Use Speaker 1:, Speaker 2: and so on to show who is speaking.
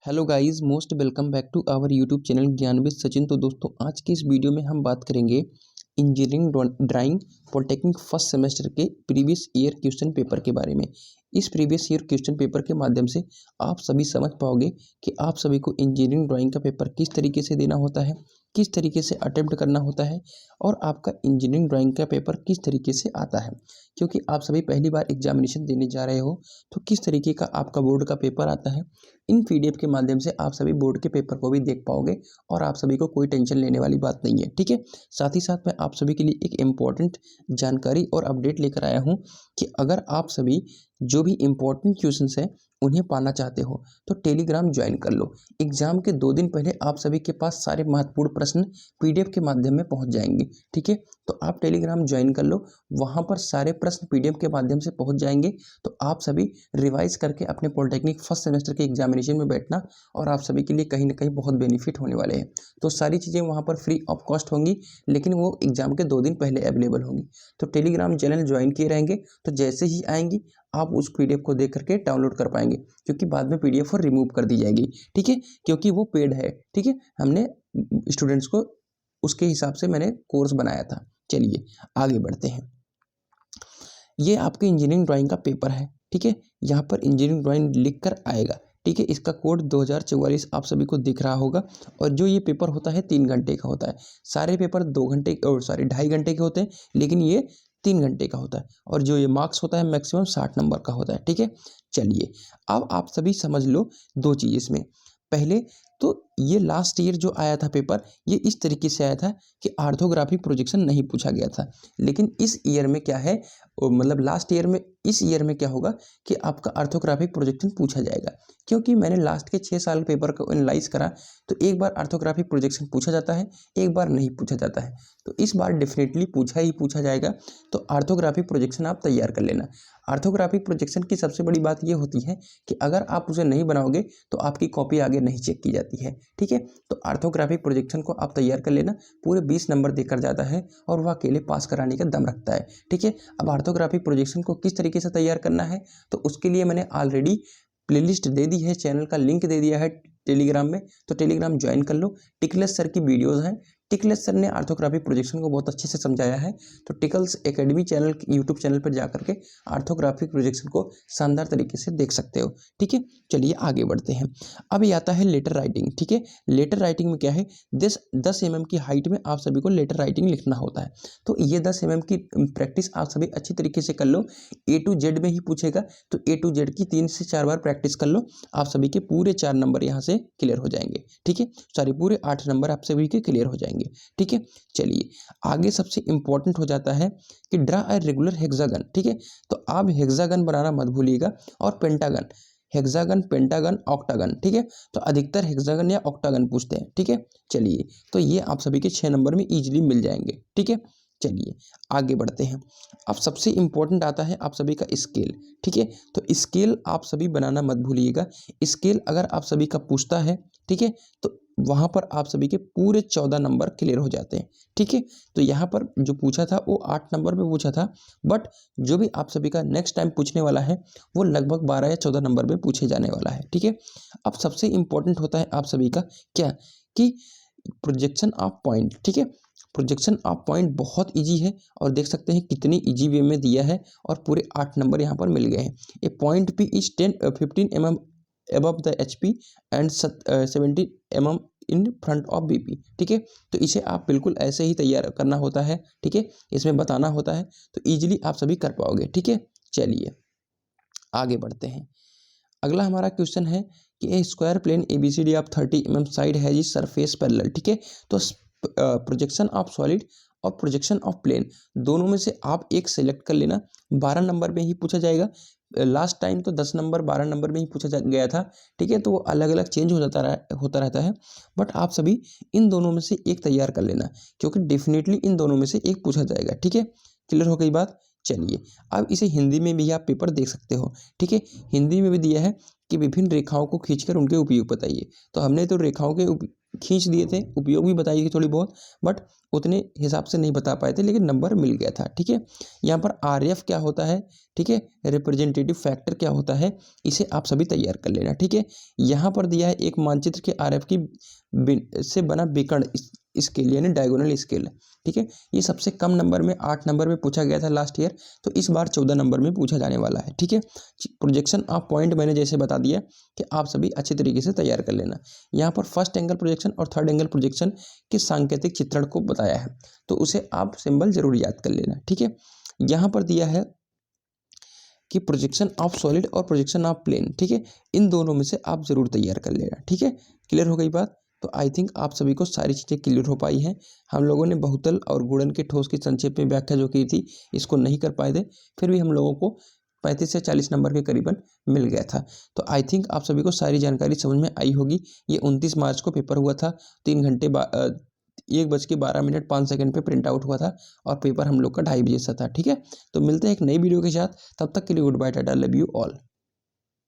Speaker 1: Hello guys, most welcome back to our YouTube channel Gyanvid Sachin. तो दोस्तों, आज की इस वीडियो में हम बात करेंगे engineering drawing polytechnic first semester के प्रीवियस ईयर क्वेश्चन पेपर के बारे में। इस प्रीवियस ईयर क्वेश्चन पेपर के माध्यम से आप सभी समझ पाओगे कि आप सभी को इंजीनियरिंग ड्राइंग का पेपर किस तरीके से देना होता है, किस तरीके से अटेम्प्ट करना होता है और आपका इंजीनियरिंग ड्राइंग का पेपर किस तरीके से आता है। क्योंकि आप सभी पहली बार एग्जामिनेशन देने जा रहे हो, तो किस तरीके का आपका बोर्ड का पेपर आता है, इन पीडीएफ के माध्यम से आप सभी बोर्ड के पेपर को भी देख पाओगे और आप सभी को कोई टेंशन लेने वाली बात नहीं है। ठीक है, साथ ही साथ मैं आप सभी के लिए एक इम्पॉर्टेंट जानकारी और अपडेट लेकर आया हूं कि अगर आप सभी जो भी इम्पोर्टेंट क्वेश्चंस हैं उन्हें पाना चाहते हो तो टेलीग्राम ज्वाइन कर लो। एग्जाम के 2 दिन पहले आप सभी के पास सारे महत्वपूर्ण प्रश्न पीडीएफ के माध्यम में पहुंच जाएंगे। ठीक है, तो आप टेलीग्राम ज्वाइन कर लो, वहां पर सारे प्रश्न पीडीएफ के माध्यम से पहुंच जाएंगे। तो आप सभी रिवाइज करके अपने पॉलिटेक्निक फर्स्ट सेमेस्टर के एग्जामिनेशन में बैठना और आप सभी के लिए कहीं ना कहीं बहुत बेनिफिट होने वाले हैं। तो सारी चीज़ें वहाँ पर फ्री ऑफ कॉस्ट होंगी, लेकिन वो एग्जाम के 2 दिन पहले अवेलेबल होंगी। तो टेलीग्राम चैनल ज्वाइन किए रहेंगे तो जैसे ही आएंगी आप उस पीडीएफ को देख करके डाउनलोड कर पाएंगे, क्योंकि बाद में पीडीएफ और रिमूव कर दी जाएगी। ठीक है, क्योंकि वो पेड है। ठीक है, हमने स्टूडेंट्स को उसके हिसाब से मैंने कोर्स बनाया था। चलिए आगे बढ़ते हैं। ये आपके इंजीनियरिंग ड्राइंग का पेपर है। ठीक है, यहाँ पर इंजीनियरिंग ड्राइंग लिख कर आएगा। ठीक है, इसका कोड 2044 आप सभी को दिख रहा होगा। और जो ये पेपर होता है 3 घंटे का होता है। सारे पेपर 2 घंटे और 2.5 घंटे के होते हैं, लेकिन ये 3 घंटे का होता है। और जो ये मार्क्स होता है मैक्सिमम 60 नंबर का होता है। ठीक है, चलिए अब आप सभी समझ लो 2 चीज़ इसमें। पहले तो ये लास्ट ईयर जो आया था पेपर, ये इस तरीके से आया था कि आर्थोग्राफी प्रोजेक्शन नहीं पूछा गया था। लेकिन इस ईयर में क्या है, मतलब लास्ट ईयर में, इस ईयर में क्या होगा कि आपका आर्थोग्राफिक प्रोजेक्शन पूछा जाएगा। क्योंकि मैंने लास्ट के 6 साल पेपर को एनालाइज करा, तो एक बार आर्थोग्राफिक प्रोजेक्शन पूछा जाता है, एक बार नहीं पूछा जाता है। तो इस बार डेफिनेटली पूछा ही पूछा जाएगा। तो आर्थोग्राफिक प्रोजेक्शन आप तैयार कर लेना। आर्थोग्राफिक प्रोजेक्शन की सबसे बड़ी बात यह होती है कि अगर आप उसे नहीं बनाओगे तो आपकी कॉपी आगे नहीं चेक की जाती है। ठीक है, तो आर्थोग्राफिक प्रोजेक्शन को आप तैयार कर लेना। पूरे 20 नंबर देकर जाता है और वह अकेले पास कराने का दम रखता है। ठीक है, अब आर्थोग्राफिक प्रोजेक्शन को किस तरीके से तैयार करना है, तो उसके लिए मैंने ऑलरेडी प्लेलिस्ट दे दी है, चैनल का लिंक दे दिया है टेलीग्राम में। तो टेलीग्राम ज्वाइन कर लो। टिकलेस सर की वीडियोस हैं। टिकलेस सर ने आर्थोग्राफिक प्रोजेक्शन को बहुत अच्छे से समझाया है। तो tickles academy channel, YouTube channel पर जाकर के आर्थोग्राफिक प्रोजेक्शन को शानदार तरीके से देख सकते हो। ठीक है, चलिए आगे बढ़ते हैं। अब ये आता है लेटर राइटिंग। ठीक है, लेटर राइटिंग में क्या है, 10 mm की हाइट में आप सभी को लेटर राइटिंग लिखना होता है। तो ये 10 mm की प्रैक्टिस आप सभी अच्छी तरीके से कर लो। A to Z में ही पूछेगा, तो A to Z की 3 से 4 बार प्रैक्टिस कर लो। आप सभी के पूरे 4 नंबर यहाँ से क्लियर हो जाएंगे। ठीक है, सॉरी, पूरे 8 नंबर आप सभी के क्लियर हो जाएंगे। ठीक है, चलिए आगे सबसे इंपॉर्टेंट हो जाता है कि ड्रा अ रेगुलर हेक्सागन। ठीक है, तो आप हेक्सागन बनाना मत भूलिएगा और पेंटागन, हेक्सागन, पेंटागन, ऑक्टागन। ठीक है, तो अधिकतर हेक्सागन या ऑक्टागन पूछते हैं। ठीक है, चलिए तो ये आप सभी के 6 नंबर में इजीली मिल जाएंगे। ठीक है, चलिए आगे बढ़ते हैं। अब सबसे इंपॉर्टेंट आता है आप सभी का स्केल। ठीक है, तो स्केल आप सभी बनाना मत भूलिएगा। स्केल अगर आप सभी का पूछता है, ठीक है, तो वहां पर आप सभी के पूरे 14 नंबर क्लियर हो जाते हैं। ठीक है, तो यहाँ पर जो पूछा था वो 8 नंबर पे पूछा था, बट जो भी आप सभी का नेक्स्ट टाइम पूछने वाला है वो लगभग 12 या 14 नंबर पे पूछे जाने वाला है। ठीक है, अब सबसे इंपॉर्टेंट होता है आप सभी का क्या, कि प्रोजेक्शन ऑफ पॉइंट। ठीक है, प्रोजेक्शन ऑफ पॉइंट बहुत इजी है और देख सकते हैं कितनी इजी वे में दिया है और पूरे 8 नंबर यहाँ पर मिल गए हैं। A point p is 15 mm above the HP and 70 mm in front of BP। ठीक है, तो इसे आप बिल्कुल ऐसे ही तैयार करना होता है। ठीक है, इसमें बताना होता है, तो ईजिली आप सभी कर पाओगे। ठीक है, चलिए आगे बढ़ते हैं। अगला हमारा क्वेश्चन है कि a square plane ABCD of 30 mm side has is surface parallel. ठीक है, तो प्रोजेक्शन ऑफ सॉलिड और प्रोजेक्शन ऑफ प्लेन दोनों में से आप एक सेलेक्ट कर लेना। 12 नंबर में ही पूछा जाएगा। लास्ट टाइम तो 10 नंबर 12 नंबर में ही पूछा गया था। ठीक है, तो वो अलग अलग चेंज होता रहता है, बट आप सभी इन दोनों में से एक तैयार कर लेना, क्योंकि डेफिनेटली इन दोनों में से एक पूछा जाएगा। ठीक है, क्लियर हो गई बात। चलिए अब इसे हिंदी में भी आप पेपर देख सकते हो। ठीक है, हिंदी में भी दिया है कि विभिन्न रेखाओं को खींचकर उनके उपयोग बताइए। तो हमने तो रेखाओं के खींच दिए थे, उपयोग भी बताई थी थोड़ी बहुत, बट उतने हिसाब से नहीं बता पाए थे, लेकिन नंबर मिल गया था। ठीक है, यहाँ पर RF क्या होता है, ठीक है, रिप्रेजेंटेटिव फैक्टर क्या होता है, इसे आप सभी तैयार कर लेना। ठीक है, यहाँ पर दिया है एक मानचित्र के RF की से बना विकर्ण स्केल यानी डायगोनल स्केल। ठीक है, ये सबसे कम नंबर में 8 नंबर में पूछा गया था लास्ट ईयर, तो इस बार 14 नंबर में पूछा जाने वाला है। ठीक है, प्रोजेक्शन ऑफ पॉइंट मैंने जैसे बता दिया कि आप सभी अच्छे तरीके से तैयार कर लेना। यहाँ पर फर्स्ट एंगल प्रोजेक्शन और थर्ड एंगल प्रोजेक्शन के सांकेतिक चित्रण को बताया है, तो उसे आप सिंबल जरूर याद कर लेना। ठीक है, यहाँ पर दिया है कि प्रोजेक्शन ऑफ सॉलिड और प्रोजेक्शन ऑफ प्लेन। ठीक है, इन दोनों में से आप जरूर तैयार कर लेना। ठीक है, क्लियर हो गई बात? तो आई थिंक आप सभी को सारी चीज़ें क्लियर हो पाई हैं। हम लोगों ने बहुतल और गुणन के ठोस की संक्षेप में व्याख्या जो की थी, इसको नहीं कर पाए थे, फिर भी हम लोगों को 35 से 40 नंबर के करीबन मिल गया था। तो आई थिंक आप सभी को सारी जानकारी समझ में आई होगी। ये 29 मार्च को पेपर हुआ था, 3 घंटे 1:12:05 पे प्रिंट आउट हुआ था, और पेपर हम लोग का 2:30 बजे से था। ठीक है, तो मिलते हैं एक नई वीडियो के साथ, तब तक के लिए goodbye, tata, love you all.